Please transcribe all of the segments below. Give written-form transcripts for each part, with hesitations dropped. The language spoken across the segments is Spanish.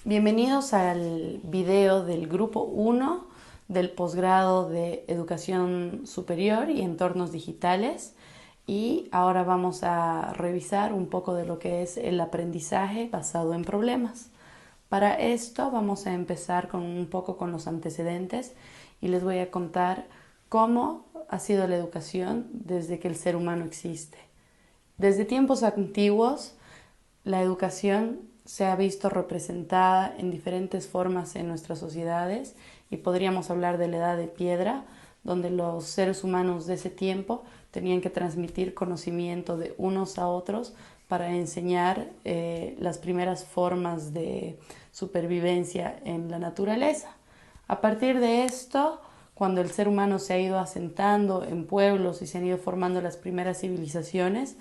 Bienvenidos al video del grupo 1 del posgrado de Educación Superior y Entornos Digitales, y ahora vamos a revisar un poco de lo que es el aprendizaje basado en problemas. Para esto vamos a empezar un poco con los antecedentes y les voy a contar cómo ha sido la educación desde que el ser humano existe. Desde tiempos antiguos, la educación se ha visto representada en diferentes formas en nuestras sociedades, y podríamos hablar de la edad de piedra, donde los seres humanos de ese tiempo tenían que transmitir conocimiento de unos a otros para enseñar las primeras formas de supervivencia en la naturaleza. A partir de esto, cuando el ser humano se ha ido asentando en pueblos y se han ido formando las primeras civilizaciones,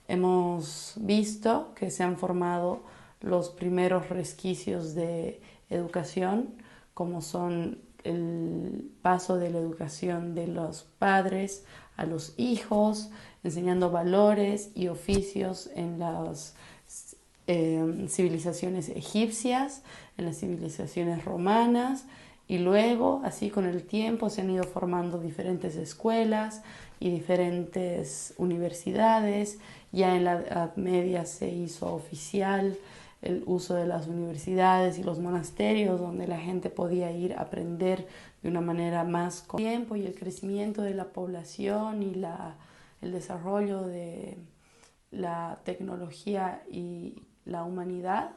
hemos visto que se han formado los primeros resquicios de educación, como son el paso de la educación de los padres a los hijos, enseñando valores y oficios en las civilizaciones egipcias, en las civilizaciones romanas, y luego, así con el tiempo, se han ido formando diferentes escuelas y diferentes universidades. Ya en la Edad Media se hizo oficial el uso de las universidades y los monasterios, donde la gente podía ir a aprender de una manera más con el tiempo, y el crecimiento de la población y el desarrollo de la tecnología y la humanidad,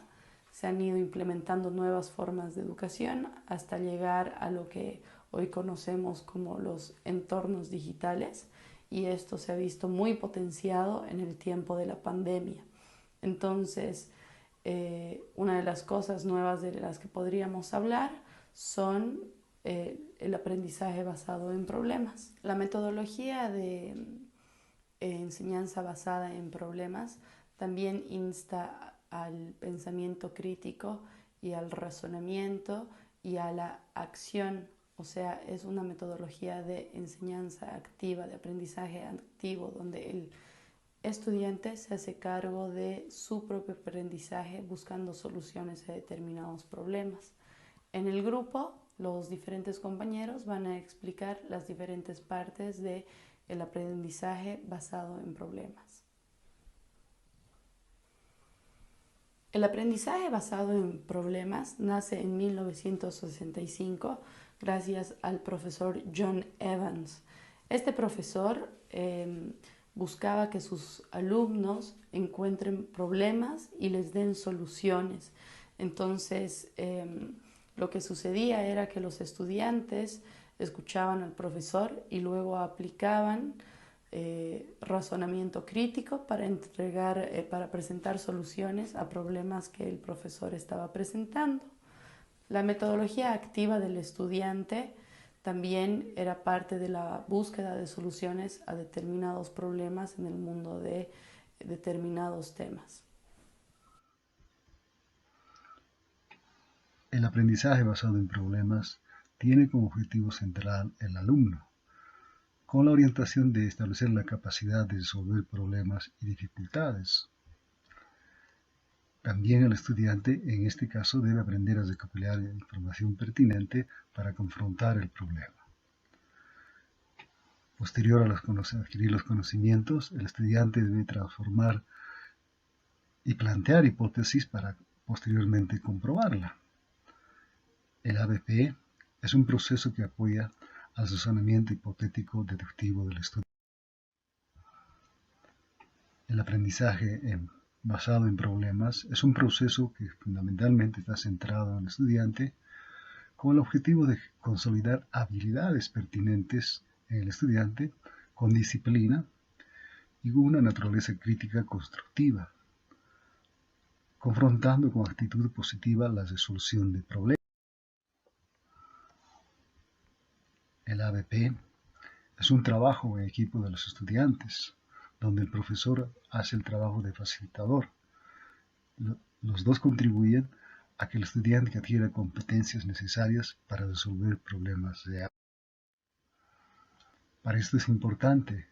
se han ido implementando nuevas formas de educación hasta llegar a lo que hoy conocemos como los entornos digitales, y esto se ha visto muy potenciado en el tiempo de la pandemia. Entonces, una de las cosas nuevas de las que podríamos hablar son el aprendizaje basado en problemas. La metodología de enseñanza basada en problemas también insta al pensamiento crítico y al razonamiento y a la acción. O sea, es una metodología de enseñanza activa, de aprendizaje activo, donde el estudiante se hace cargo de su propio aprendizaje buscando soluciones a determinados problemas. En el grupo, los diferentes compañeros van a explicar las diferentes partes del aprendizaje basado en problemas. El aprendizaje basado en problemas nace en 1965 gracias al profesor John Evans. Este profesor buscaba que sus alumnos encuentren problemas y les den soluciones. Entonces, lo que sucedía era que los estudiantes escuchaban al profesor y luego aplicaban razonamiento crítico para presentar soluciones a problemas que el profesor estaba presentando. La metodología activa del estudiante también era parte de la búsqueda de soluciones a determinados problemas en el mundo de determinados temas. El aprendizaje basado en problemas tiene como objetivo central el alumno, con la orientación de establecer la capacidad de resolver problemas y dificultades. También el estudiante, en este caso, debe aprender a recopilar información pertinente para confrontar el problema. Posterior a adquirir los conocimientos, el estudiante debe transformar y plantear hipótesis para posteriormente comprobarla. El ABP es un proceso que apoya al razonamiento hipotético deductivo del estudiante. El aprendizaje basado en problemas es un proceso que fundamentalmente está centrado en el estudiante con el objetivo de consolidar habilidades pertinentes en el estudiante con disciplina y una naturaleza crítica constructiva, confrontando con actitud positiva la resolución de problemas. El ABP es un trabajo en equipo de los estudiantes, donde el profesor hace el trabajo de facilitador. Los dos contribuyen a que el estudiante adquiera competencias necesarias para resolver problemas reales. Para esto es importante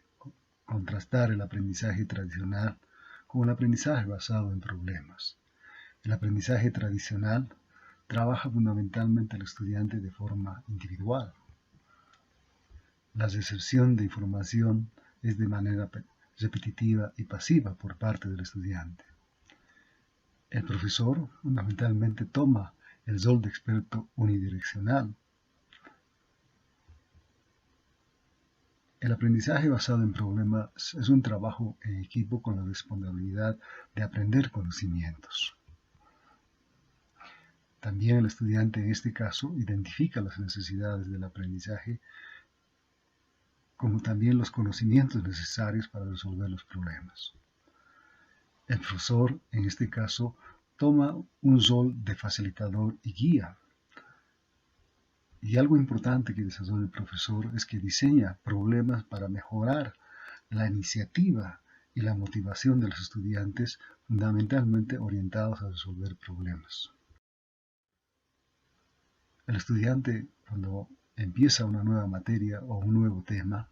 contrastar el aprendizaje tradicional con el aprendizaje basado en problemas. El aprendizaje tradicional trabaja fundamentalmente el estudiante de forma individual. La recepción de información es de manera repetitiva y pasiva por parte del estudiante. El profesor fundamentalmente toma el rol de experto unidireccional. El aprendizaje basado en problemas es un trabajo en equipo con la responsabilidad de aprender conocimientos. También el estudiante en este caso identifica las necesidades del aprendizaje como también los conocimientos necesarios para resolver los problemas. El profesor, en este caso, toma un rol de facilitador y guía. Y algo importante que desarrolla el profesor es que diseña problemas para mejorar la iniciativa y la motivación de los estudiantes, fundamentalmente orientados a resolver problemas. El estudiante, cuando empieza una nueva materia o un nuevo tema,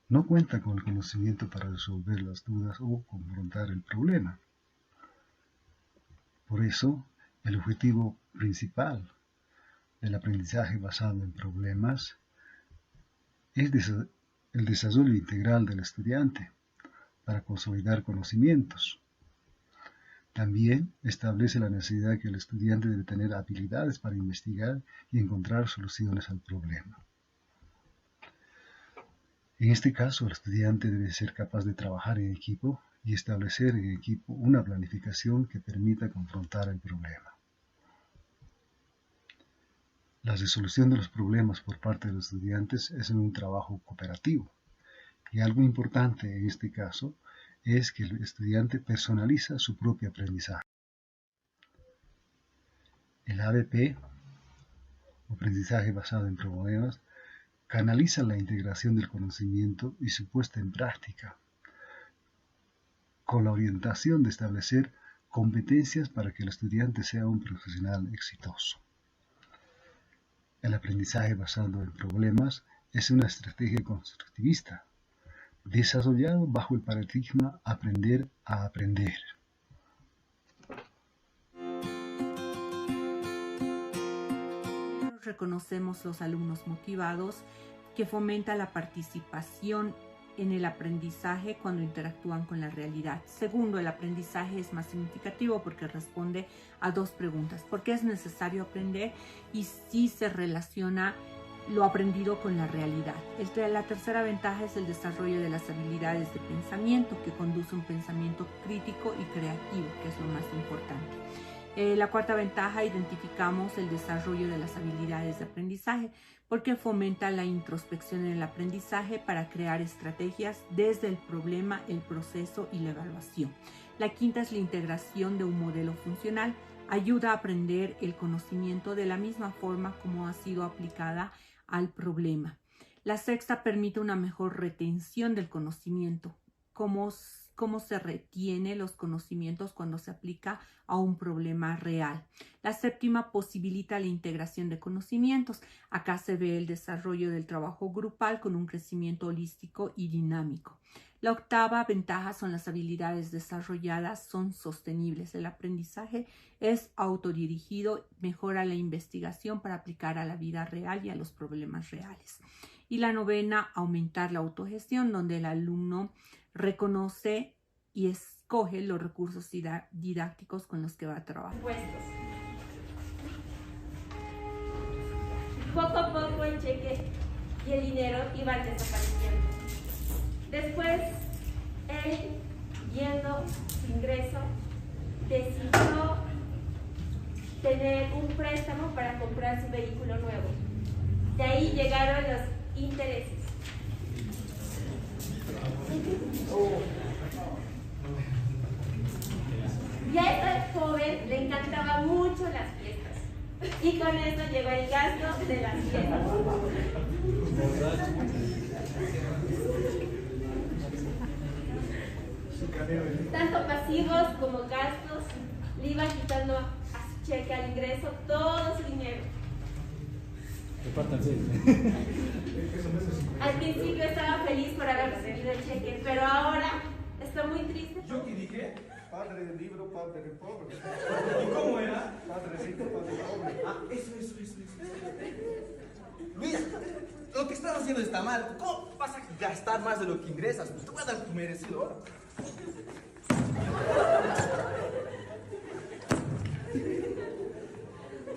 no cuenta con el conocimiento para resolver las dudas o confrontar el problema. Por eso, el objetivo principal del aprendizaje basado en problemas es el desarrollo integral del estudiante para consolidar conocimientos. También establece la necesidad de que el estudiante debe tener habilidades para investigar y encontrar soluciones al problema. En este caso, el estudiante debe ser capaz de trabajar en equipo y establecer en equipo una planificación que permita confrontar el problema. La resolución de los problemas por parte de los estudiantes es un trabajo cooperativo. Y algo importante en este caso es que el estudiante personaliza su propio aprendizaje. El ABP, o aprendizaje basado en problemas, canaliza la integración del conocimiento y su puesta en práctica, con la orientación de establecer competencias para que el estudiante sea un profesional exitoso. El aprendizaje basado en problemas es una estrategia constructivista, desarrollado bajo el paradigma aprender a aprender. Reconocemos los alumnos motivados, que fomenta la participación en el aprendizaje cuando interactúan con la realidad. Segundo, el aprendizaje es más significativo porque responde a dos preguntas: ¿por qué es necesario aprender? Y si se relaciona lo aprendido con la realidad. La tercera ventaja es el desarrollo de las habilidades de pensamiento, que conduce a un pensamiento crítico y creativo, que es lo más importante. La cuarta ventaja, identificamos el desarrollo de las habilidades de aprendizaje, porque fomenta la introspección en el aprendizaje para crear estrategias desde el problema, el proceso y la evaluación. La quinta es la integración de un modelo funcional, ayuda a aprender el conocimiento de la misma forma como ha sido aplicada al problema. La sexta permite una mejor retención del conocimiento, cómo se retiene los conocimientos cuando se aplica a un problema real. La séptima posibilita la integración de conocimientos. Acá se ve el desarrollo del trabajo grupal con un crecimiento holístico y dinámico. La octava ventaja son las habilidades desarrolladas, son sostenibles. El aprendizaje es autodirigido, mejora la investigación para aplicar a la vida real y a los problemas reales. Y la novena, aumentar la autogestión, donde el alumno reconoce y escoge los recursos didácticos con los que va a trabajar. Poco a poco el cheque y el dinero iban desapareciendo. Después, él, viendo su ingreso, decidió tener un préstamo para comprar su vehículo nuevo. De ahí llegaron los intereses. Y a esta joven le encantaban mucho las fiestas. Y con eso llegó el gasto de las fiestas. Tanto pasivos como gastos, le iban quitando a su cheque al ingreso todo su dinero. Al principio estaba feliz por haber recibido el cheque, pero ahora está muy triste. ¿Yo qué dije? Padre del libro, padre del pobre. ¿Y cómo era? Padre rico, padre haciendo está mal. ¿Cómo vas a gastar más de lo que ingresas? Te voy a dar tu merecido ahora.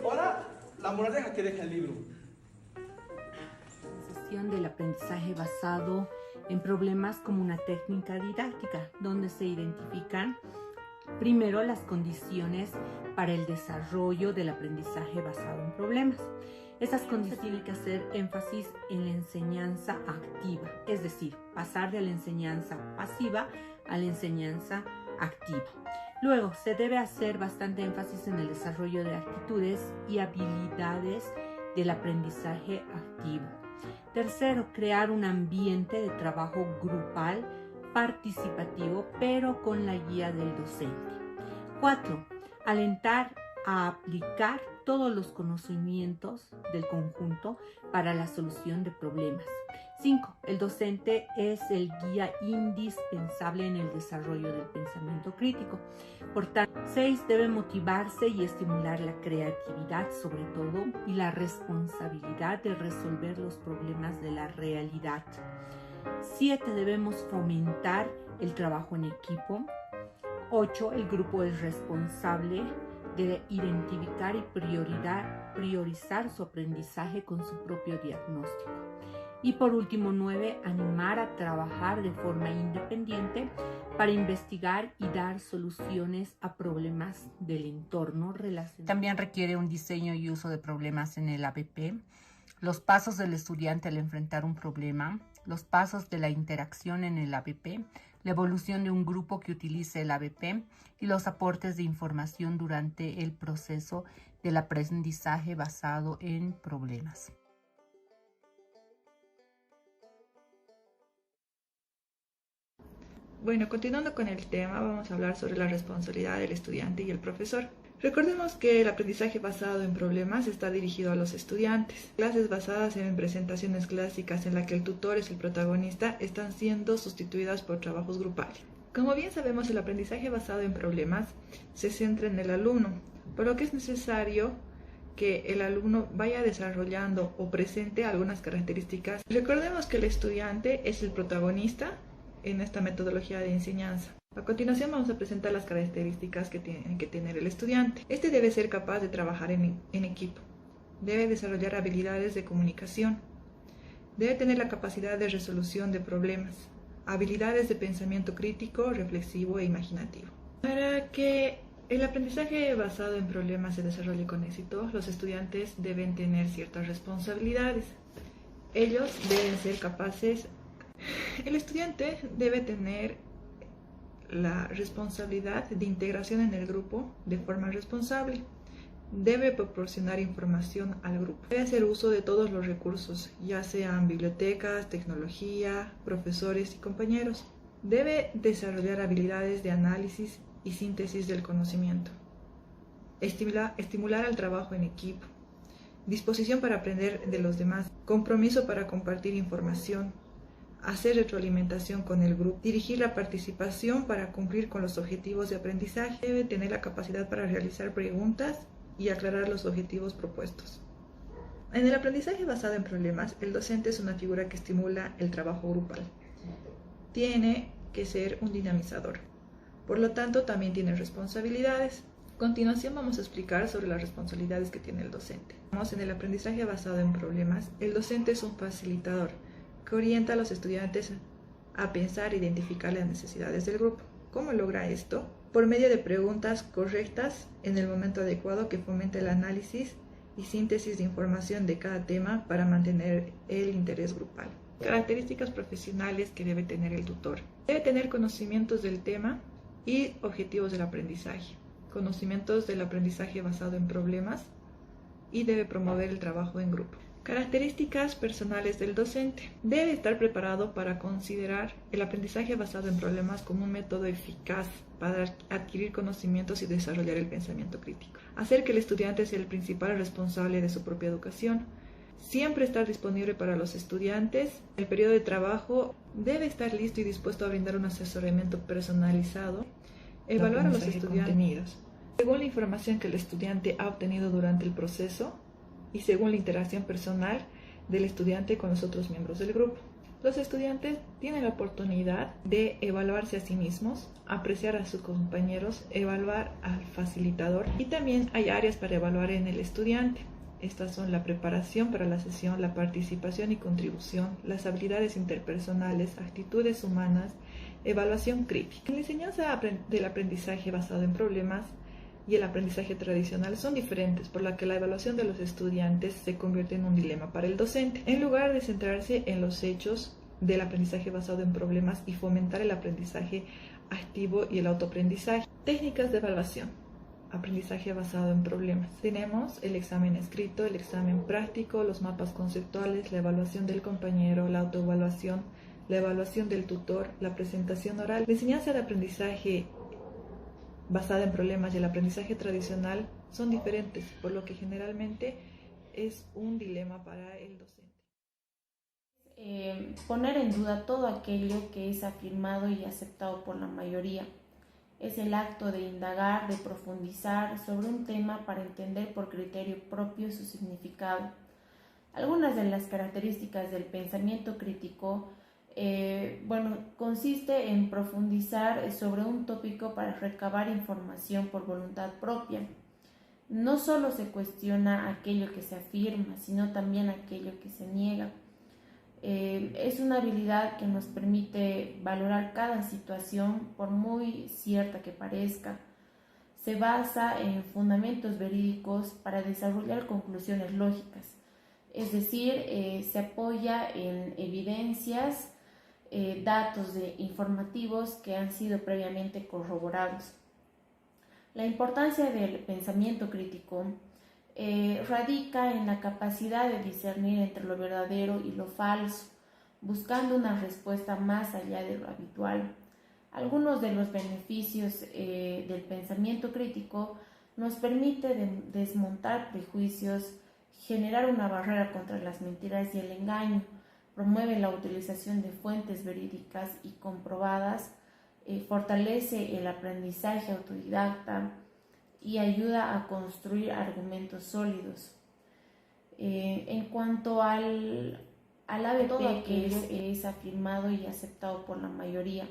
Ahora, la moraleja que deja el libro. Del aprendizaje basado en problemas como una técnica didáctica, donde se identifican primero las condiciones para el desarrollo del aprendizaje basado en problemas. Esas condiciones tienen que hacer énfasis en la enseñanza activa, es decir, pasar de la enseñanza pasiva a la enseñanza activa. Luego, se debe hacer bastante énfasis en el desarrollo de actitudes y habilidades del aprendizaje activo. Tercero, crear un ambiente de trabajo grupal participativo, pero con la guía del docente. 4. Alentar a aplicar todos los conocimientos del conjunto para la solución de problemas. 5. El docente es el guía indispensable en el desarrollo del pensamiento crítico. Por tanto, 6. Debe motivarse y estimular la creatividad, sobre todo, y la responsabilidad de resolver los problemas de la realidad. 7. Debemos fomentar el trabajo en equipo. 8. El grupo es responsable de identificar y priorizar su aprendizaje con su propio diagnóstico. Y por último, 9. Animar a trabajar de forma independiente para investigar y dar soluciones a problemas del entorno relacionado. También requiere un diseño y uso de problemas en el ABP, los pasos del estudiante al enfrentar un problema, los pasos de la interacción en el ABP, la evolución de un grupo que utilice el ABP y los aportes de información durante el proceso del aprendizaje basado en problemas. Bueno, continuando con el tema, vamos a hablar sobre la responsabilidad del estudiante y el profesor. Recordemos que el aprendizaje basado en problemas está dirigido a los estudiantes. Clases basadas en presentaciones clásicas en las que el tutor es el protagonista están siendo sustituidas por trabajos grupales. Como bien sabemos, el aprendizaje basado en problemas se centra en el alumno, por lo que es necesario que el alumno vaya desarrollando o presente algunas características. Recordemos que el estudiante es el protagonista en esta metodología de enseñanza. A continuación vamos a presentar las características que tiene que tener el estudiante. Este debe ser capaz de trabajar en equipo, debe desarrollar habilidades de comunicación, debe tener la capacidad de resolución de problemas, habilidades de pensamiento crítico, reflexivo e imaginativo. Para que el aprendizaje basado en problemas se desarrolle con éxito, los estudiantes deben tener ciertas responsabilidades. Ellos deben ser capaces. El estudiante debe tener la responsabilidad de integración en el grupo de forma responsable. Debe proporcionar información al grupo. Debe hacer uso de todos los recursos, ya sean bibliotecas, tecnología, profesores y compañeros. Debe desarrollar habilidades de análisis y síntesis del conocimiento. Estimular al trabajo en equipo. Disposición para aprender de los demás. Compromiso para compartir información. Hacer retroalimentación con el grupo, dirigir la participación para cumplir con los objetivos de aprendizaje, debe tener la capacidad para realizar preguntas y aclarar los objetivos propuestos. En el aprendizaje basado en problemas, el docente es una figura que estimula el trabajo grupal. Tiene que ser un dinamizador. Por lo tanto, también tiene responsabilidades. A continuación vamos a explicar sobre las responsabilidades que tiene el docente. En el aprendizaje basado en problemas, el docente es un facilitador que orienta a los estudiantes a pensar e identificar las necesidades del grupo. ¿Cómo logra esto? Por medio de preguntas correctas en el momento adecuado que fomente el análisis y síntesis de información de cada tema para mantener el interés grupal. Características profesionales que debe tener el tutor. Debe tener conocimientos del tema y objetivos del aprendizaje, conocimientos del aprendizaje basado en problemas y debe promover el trabajo en grupo. Características personales del docente. Debe estar preparado para considerar el aprendizaje basado en problemas como un método eficaz para adquirir conocimientos y desarrollar el pensamiento crítico. Hacer que el estudiante sea el principal responsable de su propia educación. Siempre estar disponible para los estudiantes. El periodo de trabajo debe estar listo y dispuesto a brindar un asesoramiento personalizado. Evaluar a los estudiantes según la información que el estudiante ha obtenido durante el proceso y según la interacción personal, del estudiante con los otros miembros del grupo. Los estudiantes tienen la oportunidad de evaluarse a sí mismos, apreciar a sus compañeros, evaluar al facilitador y también hay áreas para evaluar en el estudiante. Estas son la preparación para la sesión, la participación y contribución, las habilidades interpersonales, actitudes humanas, evaluación crítica. La enseñanza del aprendizaje basado en problemas y el aprendizaje tradicional son diferentes, por lo que la evaluación de los estudiantes se convierte en un dilema para el docente. En lugar de centrarse en los hechos del aprendizaje basado en problemas y fomentar el aprendizaje activo y el autoaprendizaje. Técnicas de evaluación. Aprendizaje basado en problemas. Tenemos el examen escrito, el examen práctico, los mapas conceptuales, la evaluación del compañero, la autoevaluación, la evaluación del tutor, la presentación oral. La enseñanza de aprendizaje basada en problemas y el aprendizaje tradicional son diferentes, por lo que generalmente es un dilema para el docente. Poner en duda todo aquello que es afirmado y aceptado por la mayoría. Es el acto de indagar, de profundizar sobre un tema para entender por criterio propio su significado. Algunas de las características del pensamiento crítico consiste en profundizar sobre un tópico para recabar información por voluntad propia. No solo se cuestiona aquello que se afirma, sino también aquello que se niega. Es una habilidad que nos permite valorar cada situación por muy cierta que parezca. Se basa en fundamentos verídicos para desarrollar conclusiones lógicas, es decir, se apoya en evidencias, datos informativos que han sido previamente corroborados. La importancia del pensamiento crítico radica en la capacidad de discernir entre lo verdadero y lo falso, buscando una respuesta más allá de lo habitual. Algunos de los beneficios del pensamiento crítico nos permite desmontar prejuicios, generar una barrera contra las mentiras y el engaño, promueve la utilización de fuentes verídicas y comprobadas, fortalece el aprendizaje autodidacta y ayuda a construir argumentos sólidos. En cuanto al ABP, que es afirmado y aceptado por la mayoría,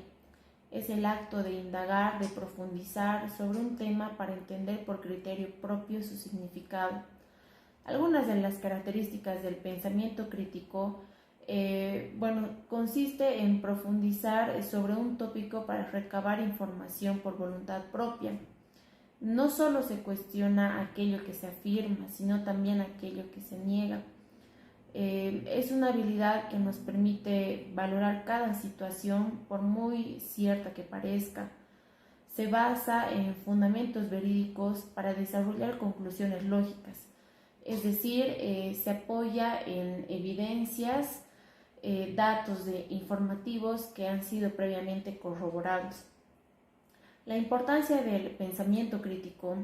es el acto de indagar, de profundizar sobre un tema para entender por criterio propio su significado. Algunas de las características del pensamiento crítico consiste en profundizar sobre un tópico para recabar información por voluntad propia. No solo se cuestiona aquello que se afirma, sino también aquello que se niega. Es una habilidad que nos permite valorar cada situación por muy cierta que parezca. Se basa en fundamentos verídicos para desarrollar conclusiones lógicas, es decir, se apoya en evidencias, datos informativos que han sido previamente corroborados. La importancia del pensamiento crítico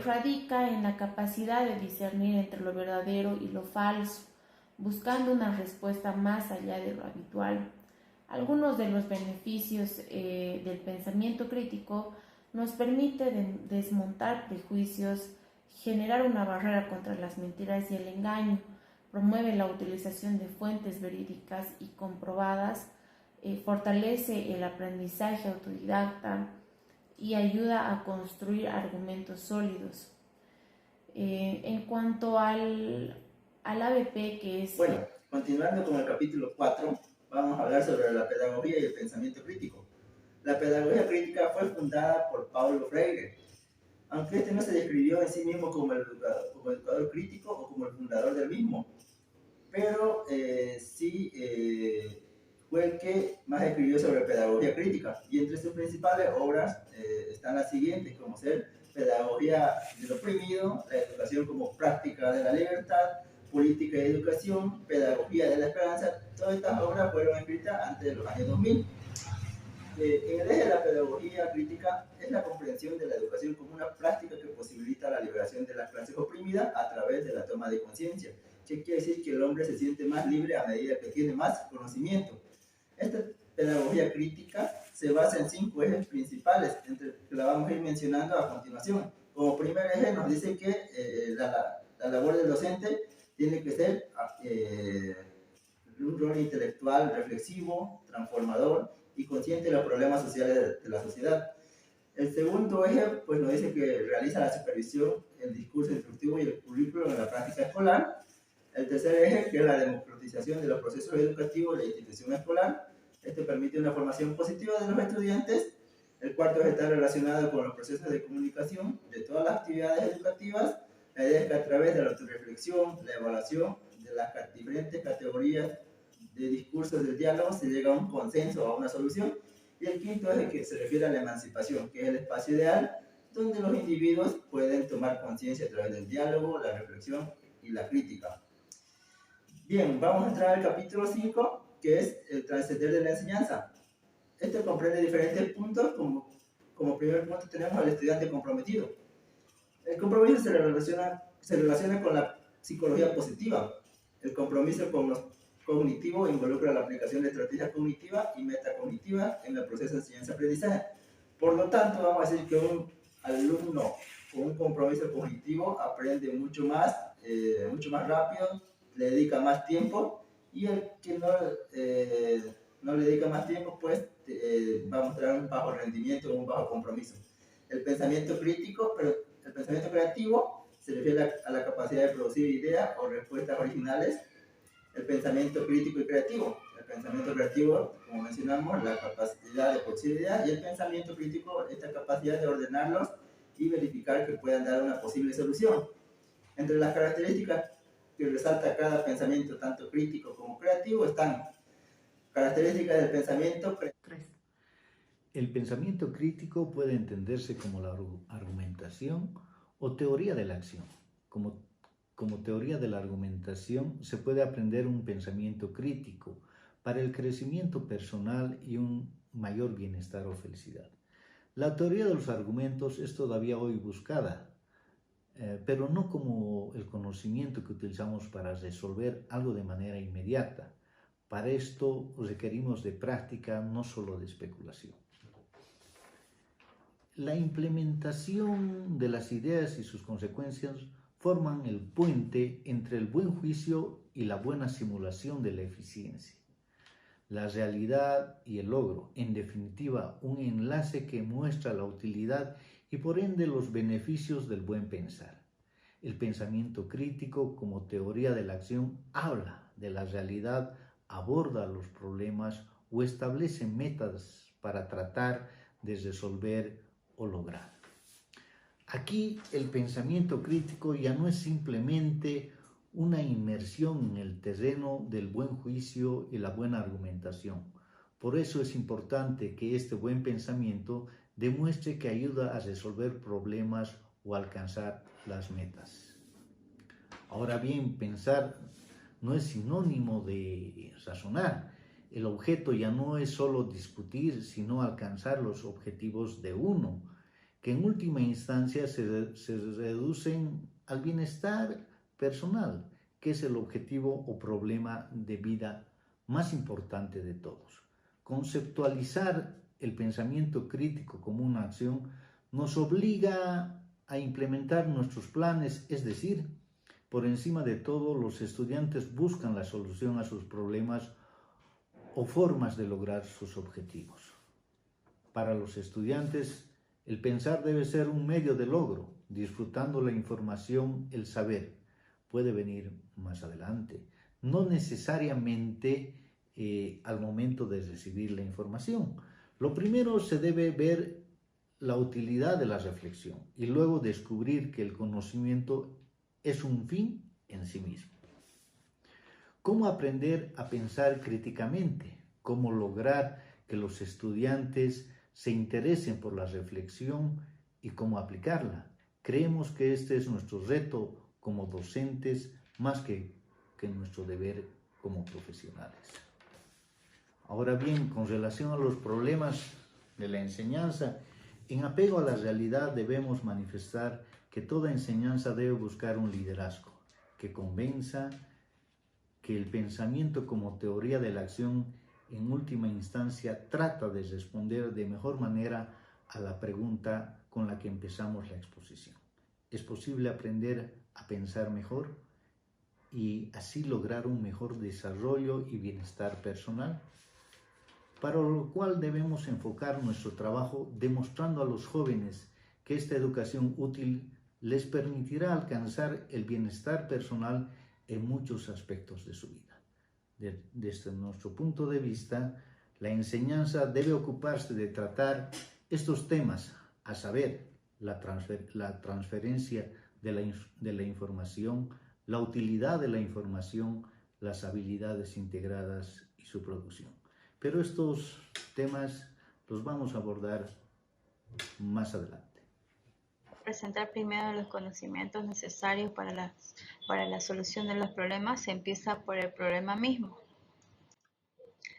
radica en la capacidad de discernir entre lo verdadero y lo falso, buscando una respuesta más allá de lo habitual. Algunos de los beneficios del pensamiento crítico nos permite desmontar prejuicios, generar una barrera contra las mentiras y el engaño, promueve la utilización de fuentes verídicas y comprobadas, fortalece el aprendizaje autodidacta y ayuda a construir argumentos sólidos. En cuanto al ABP, que es... Bueno, continuando con el capítulo 4, vamos a hablar sobre la pedagogía y el pensamiento crítico. La pedagogía crítica fue fundada por Paulo Freire, aunque este no se describió en sí mismo como educador crítico o como el fundador del mismo, pero sí fue el que más escribió sobre pedagogía crítica, y entre sus principales obras están las siguientes, como ser Pedagogía del oprimido, La educación como práctica de la libertad, Política y educación, Pedagogía de la esperanza. Todas estas obras fueron escritas antes de los años 2000. En el eje de la pedagogía crítica es la comprensión de la educación como una práctica que posibilita la liberación de las clases oprimidas a través de la toma de conciencia. ¿Qué quiere decir? Que el hombre se siente más libre a medida que tiene más conocimiento. Esta pedagogía crítica se basa en 5 ejes principales, que la vamos a ir mencionando a continuación. Como primer eje nos dice que la labor del docente tiene que ser un rol intelectual reflexivo, transformador y consciente de los problemas sociales de la sociedad. El segundo eje pues, nos dice que realiza la supervisión, el discurso instructivo y el currículo en la práctica escolar. El tercer eje, que es la democratización de los procesos educativos de la institución escolar. Este permite una formación positiva de los estudiantes. El cuarto eje está relacionado con los procesos de comunicación de todas las actividades educativas. La idea es que a través de la autorreflexión, la evaluación de las diferentes categorías de discursos del diálogo se llega a un consenso, a una solución. Y el quinto eje que se refiere a la emancipación, que es el espacio ideal donde los individuos pueden tomar conciencia a través del diálogo, la reflexión y la crítica. Bien, vamos a entrar al capítulo 5, que es el trascender de la enseñanza. Este comprende diferentes puntos. Como primer punto tenemos al estudiante comprometido. El compromiso se relaciona con la psicología positiva. El compromiso cognitivo involucra la aplicación de estrategias cognitivas y metacognitivas en el proceso de enseñanza-aprendizaje. Por lo tanto, vamos a decir que un alumno con un compromiso cognitivo aprende mucho más rápido, le dedica más tiempo, y el que no le dedica más tiempo, pues va a mostrar un bajo rendimiento, un bajo compromiso. El pensamiento creativo se refiere a la capacidad de producir ideas o respuestas originales. El pensamiento crítico y creativo. El pensamiento creativo, como mencionamos, la capacidad de producir ideas, y el pensamiento crítico, esta capacidad de ordenarlos y verificar que puedan dar una posible solución. Entre las características que resalta cada pensamiento, tanto crítico como creativo, están características del pensamiento. El pensamiento crítico puede entenderse como la argumentación o teoría de la acción. Como teoría de la argumentación se puede aprender un pensamiento crítico para el crecimiento personal y un mayor bienestar o felicidad. La teoría de los argumentos es todavía hoy buscada, pero no como el conocimiento que utilizamos para resolver algo de manera inmediata. Para esto requerimos de práctica, no solo de especulación. La implementación de las ideas y sus consecuencias forman el puente entre el buen juicio y la buena simulación de la eficiencia, la realidad y el logro, en definitiva, un enlace que muestra la utilidad y por ende los beneficios del buen pensar. El pensamiento crítico como teoría de la acción habla de la realidad, aborda los problemas o establece metas para tratar de resolver o lograr. Aquí el pensamiento crítico ya no es simplemente una inmersión en el terreno del buen juicio y la buena argumentación. Por eso es importante que este buen pensamiento demuestre que ayuda a resolver problemas o alcanzar las metas. Ahora bien, pensar no es sinónimo de razonar. El objeto ya no es solo discutir, sino alcanzar los objetivos de uno, que en última instancia se reducen al bienestar personal, que es el objetivo o problema de vida más importante de todos. Conceptualizar el pensamiento crítico como una acción nos obliga a implementar nuestros planes, es decir, por encima de todo, los estudiantes buscan la solución a sus problemas o formas de lograr sus objetivos. Para los estudiantes, el pensar debe ser un medio de logro, disfrutando la información, el saber. Puede venir más adelante, no necesariamente al momento de recibir la información. Lo primero se debe ver la utilidad de la reflexión y luego descubrir que el conocimiento es un fin en sí mismo. ¿Cómo aprender a pensar críticamente? ¿Cómo lograr que los estudiantes se interesen por la reflexión y cómo aplicarla? Creemos que este es nuestro reto como docentes más que nuestro deber como profesionales. Ahora bien, con relación a los problemas de la enseñanza, en apego a la realidad debemos manifestar que toda enseñanza debe buscar un liderazgo que convenza que el pensamiento como teoría de la acción en última instancia trata de responder de mejor manera a la pregunta con la que empezamos la exposición. ¿Es posible aprender a pensar mejor? y así lograr un mejor desarrollo y bienestar personal, para lo cual debemos enfocar nuestro trabajo demostrando a los jóvenes que esta educación útil les permitirá alcanzar el bienestar personal en muchos aspectos de su vida. Desde nuestro punto de vista, la enseñanza debe ocuparse de tratar estos temas, a saber, la transferencia de la información, la utilidad de la información, las habilidades integradas y su producción. Pero estos temas los vamos a abordar más adelante. Presentar primero los conocimientos necesarios para la solución de los problemas. Se empieza por el problema mismo.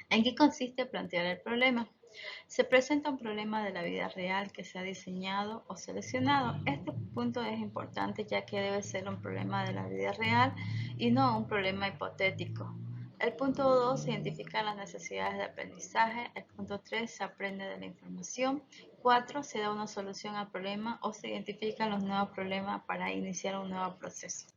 ¿En qué consiste plantear el problema? Se presenta un problema de la vida real que se ha diseñado o seleccionado. Este punto es importante ya que debe ser un problema de la vida real y no un problema hipotético. El punto 2 se identifican las necesidades de aprendizaje. El punto 3 se aprende de la información. 4 se da una solución al problema o se identifican los nuevos problemas para iniciar un nuevo proceso.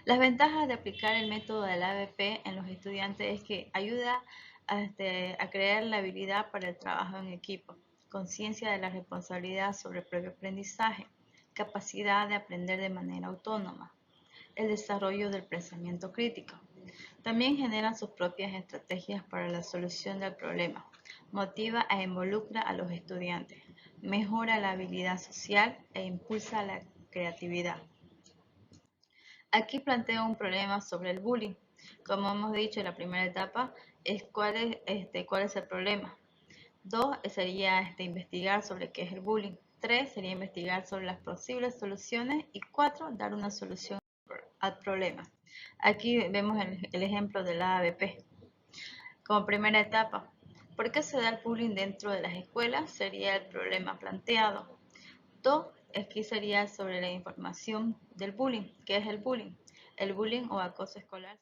Las ventajas de aplicar el método del ABP en los estudiantes es que ayuda a crear la habilidad para el trabajo en equipo, conciencia de la responsabilidad sobre el propio aprendizaje, capacidad de aprender de manera autónoma, el desarrollo del pensamiento crítico. También generan sus propias estrategias para la solución del problema, motiva e involucra a los estudiantes, mejora la habilidad social e impulsa la creatividad. Aquí planteo un problema sobre el bullying. Como hemos dicho en la primera etapa, es cuál es el problema. 2 sería investigar sobre qué es el bullying. 3 sería investigar sobre las posibles soluciones. Y 4, dar una solución al problema. Aquí vemos el ejemplo de la ABP. Como primera etapa, ¿por qué se da el bullying dentro de las escuelas? Sería el problema planteado. 2, aquí sería sobre la información del bullying. ¿Qué es el bullying? El bullying o acoso escolar.